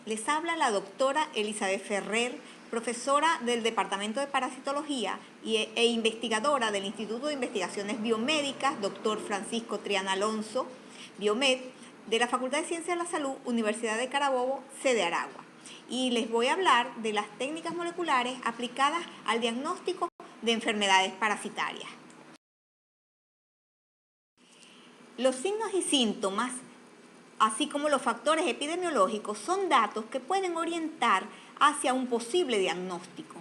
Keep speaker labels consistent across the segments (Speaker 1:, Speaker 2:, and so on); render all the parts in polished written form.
Speaker 1: Les habla la doctora Elizabeth Ferrer, profesora del Departamento de Parasitología e investigadora del Instituto de Investigaciones Biomédicas, doctor Francisco Triana Alonso, Biomed, de la Facultad de Ciencias de la Salud, Universidad de Carabobo, sede Aragua. Y les voy a hablar de las técnicas moleculares aplicadas al diagnóstico de enfermedades parasitarias. Los signos y síntomas, así como los factores epidemiológicos, son datos que pueden orientar hacia un posible diagnóstico.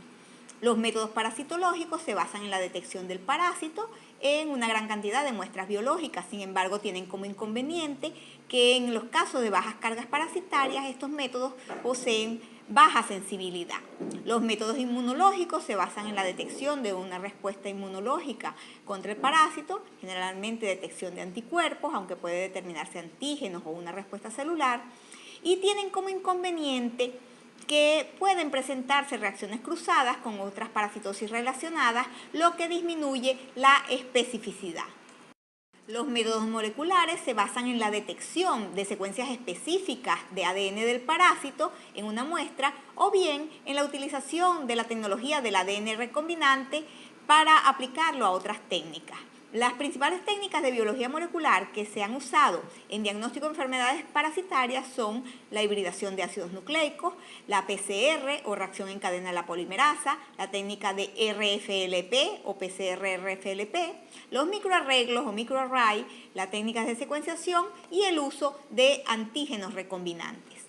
Speaker 1: Los métodos parasitológicos se basan en la detección del parásito en una gran cantidad de muestras biológicas. Sin embargo, tienen como inconveniente que en los casos de bajas cargas parasitarias, estos métodos poseen baja sensibilidad. Los métodos inmunológicos se basan en la detección de una respuesta inmunológica contra el parásito, generalmente detección de anticuerpos, aunque puede determinarse antígenos o una respuesta celular, y tienen como inconveniente que pueden presentarse reacciones cruzadas con otras parasitosis relacionadas, lo que disminuye la especificidad. Los métodos moleculares se basan en la detección de secuencias específicas de ADN del parásito en una muestra o bien en la utilización de la tecnología del ADN recombinante para aplicarlo a otras técnicas. Las principales técnicas de biología molecular que se han usado en diagnóstico de enfermedades parasitarias son la hibridación de ácidos nucleicos, la PCR o reacción en cadena de la polimerasa, la técnica de RFLP o PCR-RFLP, los microarreglos o microarray, las técnicas de secuenciación y el uso de antígenos recombinantes.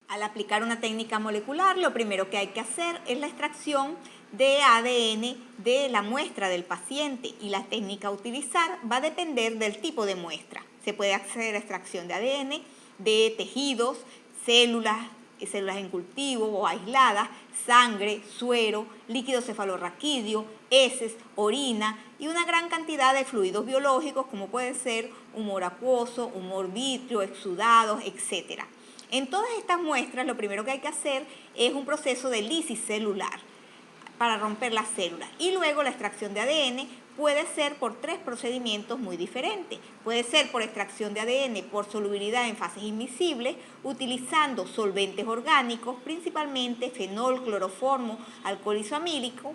Speaker 1: Al aplicar una técnica molecular, lo primero que hay que hacer es la extracción de ADN de la muestra del paciente y la técnica a utilizar va a depender del tipo de muestra. Se puede hacer extracción de ADN de tejidos, células en cultivo o aisladas, sangre, suero, líquido cefalorraquídeo, heces, orina y una gran cantidad de fluidos biológicos como puede ser humor acuoso, humor vítreo, exudados, etc. En todas estas muestras lo primero que hay que hacer es un proceso de lisis celular para romper las células y luego la extracción de ADN puede ser por tres procedimientos muy diferentes. Puede ser por extracción de ADN por solubilidad en fases invisibles utilizando solventes orgánicos, principalmente fenol, cloroformo, alcohol isoamílico.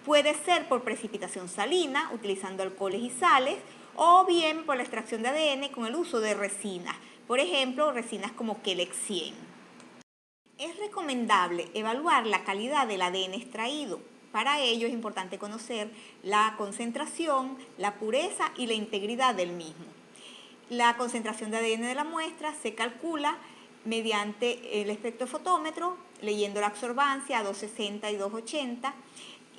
Speaker 1: Puede ser por precipitación salina utilizando alcoholes y sales o bien por la extracción de ADN con el uso de resinas. Por ejemplo, resinas como Kelex 100. Es recomendable evaluar la calidad del ADN extraído. Para ello es importante conocer la concentración, la pureza y la integridad del mismo. La concentración de ADN de la muestra se calcula mediante el espectrofotómetro, leyendo la absorbancia a 260 y 280,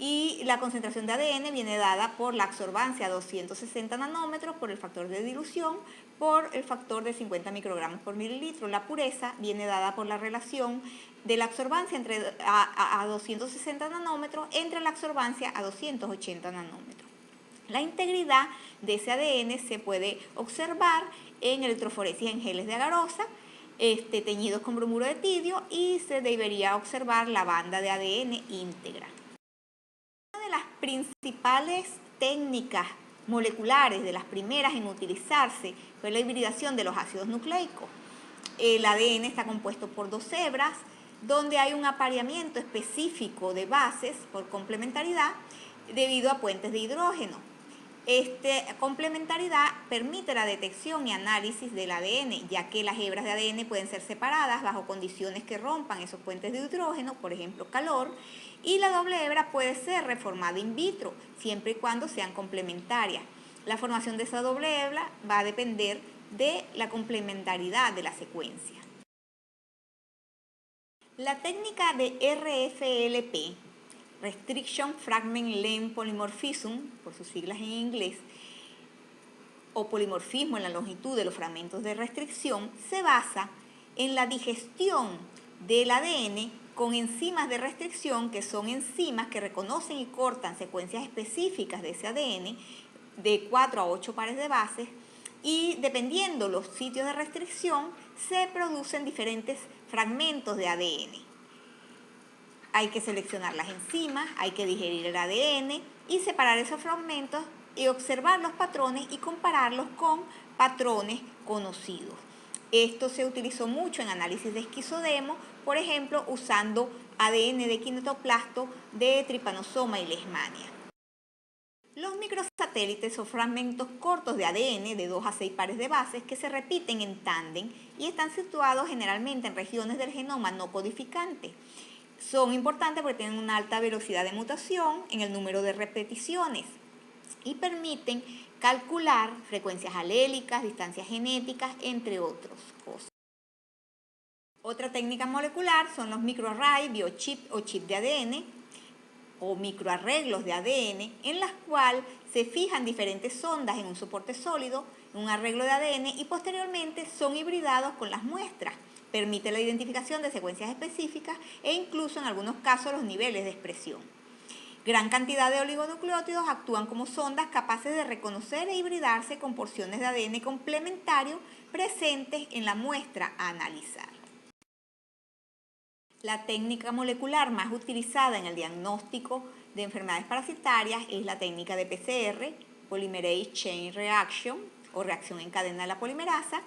Speaker 1: y la concentración de ADN viene dada por la absorbancia a 260 nanómetros, por el factor de dilución, por el factor de 50 microgramos por mililitro. La pureza viene dada por la relación de la absorbancia a 260 nanómetros entre la absorbancia a 280 nanómetros. La integridad de ese ADN se puede observar en electroforesis en geles de agarosa, teñidos con bromuro de tidio, y se debería observar la banda de ADN íntegra. Una de las principales técnicas moleculares, de las primeras en utilizarse, fue la hibridación de los ácidos nucleicos. El ADN está compuesto por dos hebras, donde hay un apareamiento específico de bases por complementariedad debido a puentes de hidrógeno. Esta complementariedad permite la detección y análisis del ADN, ya que las hebras de ADN pueden ser separadas bajo condiciones que rompan esos puentes de hidrógeno, por ejemplo, calor, y la doble hebra puede ser reformada in vitro, siempre y cuando sean complementarias. La formación de esa doble hebra va a depender de la complementariedad de la secuencia. La técnica de RFLP, Restriction Fragment Length Polymorphism, por sus siglas en inglés, o polimorfismo en la longitud de los fragmentos de restricción, se basa en la digestión del ADN con enzimas de restricción, que son enzimas que reconocen y cortan secuencias específicas de ese ADN de 4 a 8 pares de bases, y dependiendo los sitios de restricción se producen diferentes fragmentos de ADN. Hay que seleccionar las enzimas, hay que digerir el ADN y separar esos fragmentos y observar los patrones y compararlos con patrones conocidos. Esto se utilizó mucho en análisis de esquizodemo, por ejemplo, usando ADN de quinetoplasto de Trypanosoma y Leishmania. Los microsatélites son fragmentos cortos de ADN de 2 a 6 pares de bases que se repiten en tándem y están situados generalmente en regiones del genoma no codificante. Son importantes porque tienen una alta velocidad de mutación en el número de repeticiones y permiten calcular frecuencias alélicas, distancias genéticas, entre otras cosas. Otra técnica molecular son los microarray, biochip o chip de ADN o microarreglos de ADN, en las cuales se fijan diferentes ondas en un soporte sólido, un arreglo de ADN, y posteriormente son hibridados con las muestras. Permite la identificación de secuencias específicas e incluso en algunos casos los niveles de expresión. Gran cantidad de oligonucleótidos actúan como sondas capaces de reconocer e hibridarse con porciones de ADN complementario presentes en la muestra a analizar. La técnica molecular más utilizada en el diagnóstico de enfermedades parasitarias es la técnica de PCR, Polymerase Chain Reaction, o reacción en cadena de la polimerasa,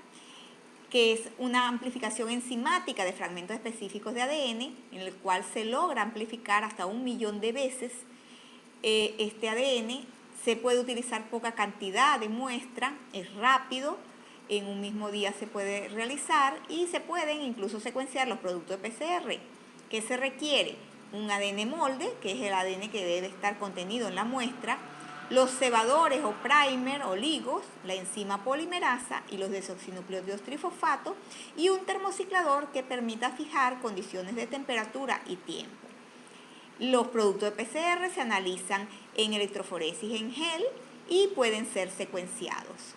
Speaker 1: que es una amplificación enzimática de fragmentos específicos de ADN, en el cual se logra amplificar hasta 1 millón de veces este ADN. Se puede utilizar poca cantidad de muestra, es rápido, en un mismo día se puede realizar y se pueden incluso secuenciar los productos de PCR. ¿Qué se requiere? Un ADN molde, que es el ADN que debe estar contenido en la muestra, los cebadores o primer o ligos, la enzima polimerasa y los desoxinucleótidos trifosfato, y un termociclador que permita fijar condiciones de temperatura y tiempo. Los productos de PCR se analizan en electroforesis en gel y pueden ser secuenciados.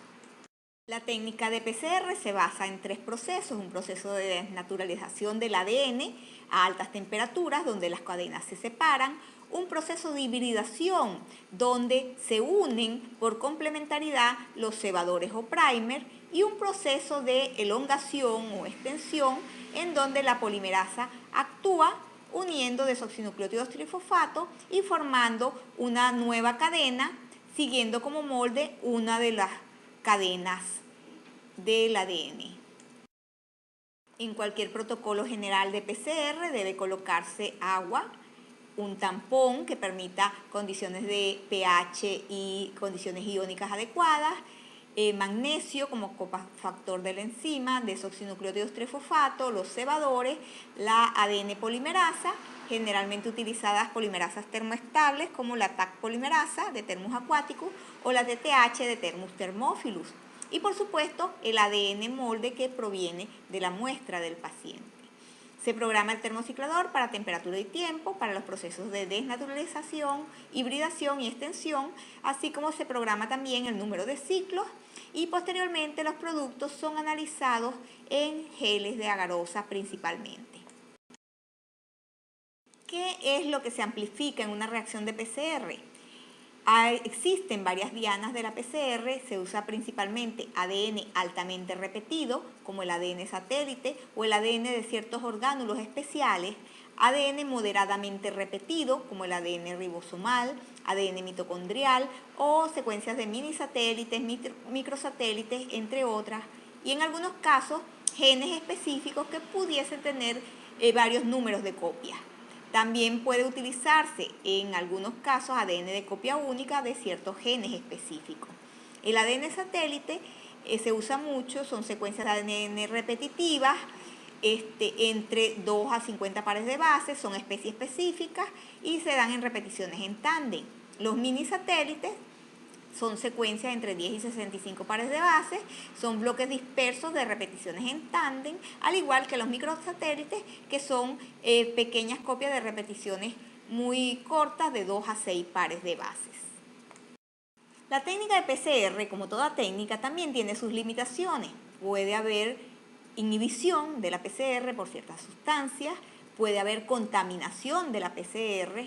Speaker 1: La técnica de PCR se basa en 3 procesos: un proceso de desnaturalización del ADN a altas temperaturas, donde las cadenas se separan, un proceso de hibridación, donde se unen por complementariedad los cebadores o primer, y un proceso de elongación o extensión, en donde la polimerasa actúa uniendo desoxinucleótidos trifosfato y formando una nueva cadena, siguiendo como molde una de las cadenas del ADN. En cualquier protocolo general de PCR debe colocarse agua, un tampón que permita condiciones de pH y condiciones iónicas adecuadas, magnesio como cofactor de la enzima, desoxinucleótidos trifosfato, los cebadores, la ADN polimerasa, generalmente utilizadas polimerasas termoestables como la TAC polimerasa de Thermus aquaticus o la TTH de Thermus thermophilus, y por supuesto el ADN molde que proviene de la muestra del paciente. Se programa el termociclador para temperatura y tiempo, para los procesos de desnaturalización, hibridación y extensión, así como se programa también el número de ciclos, y posteriormente los productos son analizados en geles de agarosa principalmente. ¿Qué es lo que se amplifica en una reacción de PCR? Existen varias dianas de la PCR, se usa principalmente ADN altamente repetido, como el ADN satélite o el ADN de ciertos orgánulos especiales, ADN moderadamente repetido, como el ADN ribosomal, ADN mitocondrial o secuencias de minisatélites, microsatélites, entre otras, y en algunos casos genes específicos que pudiesen tener varios números de copias. También puede utilizarse en algunos casos ADN de copia única de ciertos genes específicos. El ADN satélite se usa mucho, son secuencias de ADN repetitivas, entre 2 a 50 pares de bases, son especies específicas y se dan en repeticiones en tándem. Los minisatélites son secuencias entre 10 y 65 pares de bases, son bloques dispersos de repeticiones en tándem, al igual que los microsatélites, que son pequeñas copias de repeticiones muy cortas de 2 a 6 pares de bases. La técnica de PCR, como toda técnica, también tiene sus limitaciones. Puede haber inhibición de la PCR por ciertas sustancias, puede haber contaminación de la PCR,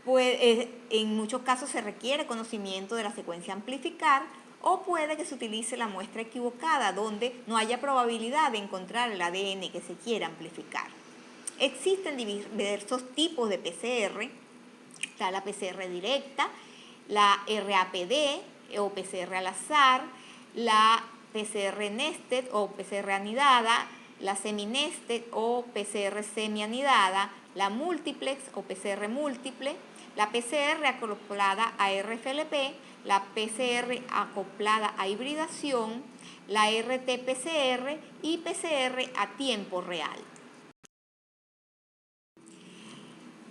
Speaker 1: en muchos casos se requiere conocimiento de la secuencia a amplificar, o puede que se utilice la muestra equivocada, donde no haya probabilidad de encontrar el ADN que se quiera amplificar. Existen diversos tipos de PCR. Está la PCR directa, la RAPD o PCR al azar, la PCR nested o PCR anidada, la semi-nested o PCR semi-anidada, la multiplex o PCR múltiple, la PCR acoplada a RFLP, la PCR acoplada a hibridación, la RT-PCR y PCR a tiempo real.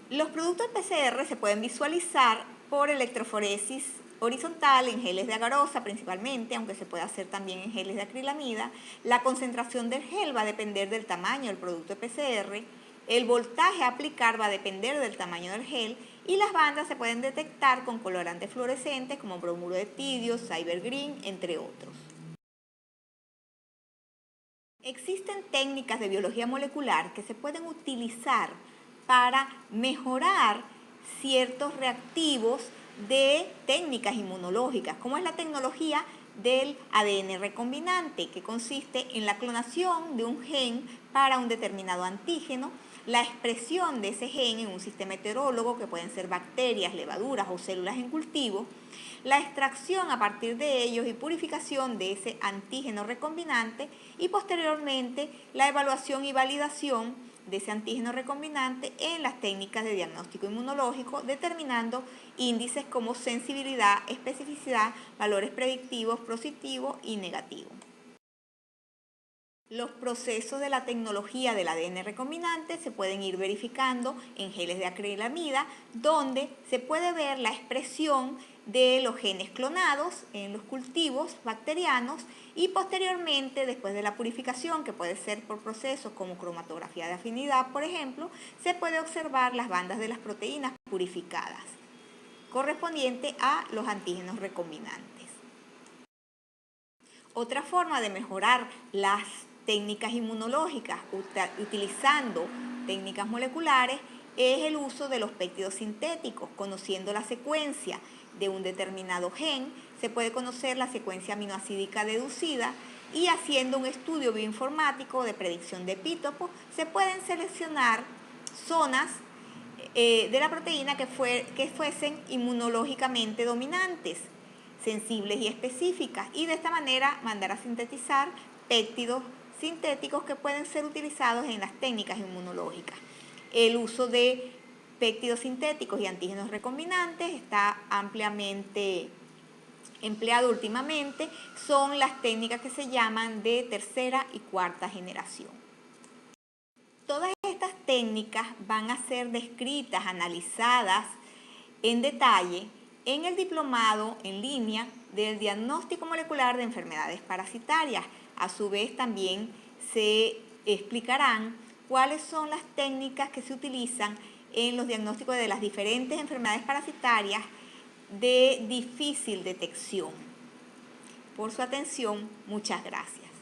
Speaker 1: Los productos PCR se pueden visualizar por electroforesis horizontal en geles de agarosa principalmente, aunque se puede hacer también en geles de acrilamida. La concentración del gel va a depender del tamaño del producto PCR, el voltaje a aplicar va a depender del tamaño del gel y las bandas se pueden detectar con colorantes fluorescentes como bromuro de tidio, cybergreen, entre otros. Existen técnicas de biología molecular que se pueden utilizar para mejorar ciertos reactivos de técnicas inmunológicas, como es la tecnología del ADN recombinante, que consiste en la clonación de un gen para un determinado antígeno, la expresión de ese gen en un sistema heterólogo, que pueden ser bacterias, levaduras o células en cultivo, la extracción a partir de ellos y purificación de ese antígeno recombinante y posteriormente la evaluación y validación de ese antígeno recombinante en las técnicas de diagnóstico inmunológico, determinando índices como sensibilidad, especificidad, valores predictivos, positivos y negativos. Los procesos de la tecnología del ADN recombinante se pueden ir verificando en geles de acrilamida, donde se puede ver la expresión de los genes clonados en los cultivos bacterianos y posteriormente, después de la purificación, que puede ser por procesos como cromatografía de afinidad, por ejemplo, se puede observar las bandas de las proteínas purificadas, correspondiente a los antígenos recombinantes. Otra forma de mejorar las técnicas inmunológicas utilizando técnicas moleculares es el uso de los péptidos sintéticos. Conociendo la secuencia de un determinado gen, se puede conocer la secuencia aminoácidica deducida y haciendo un estudio bioinformático de predicción de epítopos, se pueden seleccionar zonas de la proteína que fuesen inmunológicamente dominantes, sensibles y específicas, y de esta manera mandar a sintetizar péptidos sintéticos que pueden ser utilizados en las técnicas inmunológicas. El uso de péptidos sintéticos y antígenos recombinantes está ampliamente empleado últimamente, son las técnicas que se llaman de tercera y cuarta generación. Todas estas técnicas van a ser descritas, analizadas en detalle en el diplomado en línea del diagnóstico molecular de enfermedades parasitarias. A su vez también se explicarán cuáles son las técnicas que se utilizan en los diagnósticos de las diferentes enfermedades parasitarias de difícil detección. Por su atención, muchas gracias.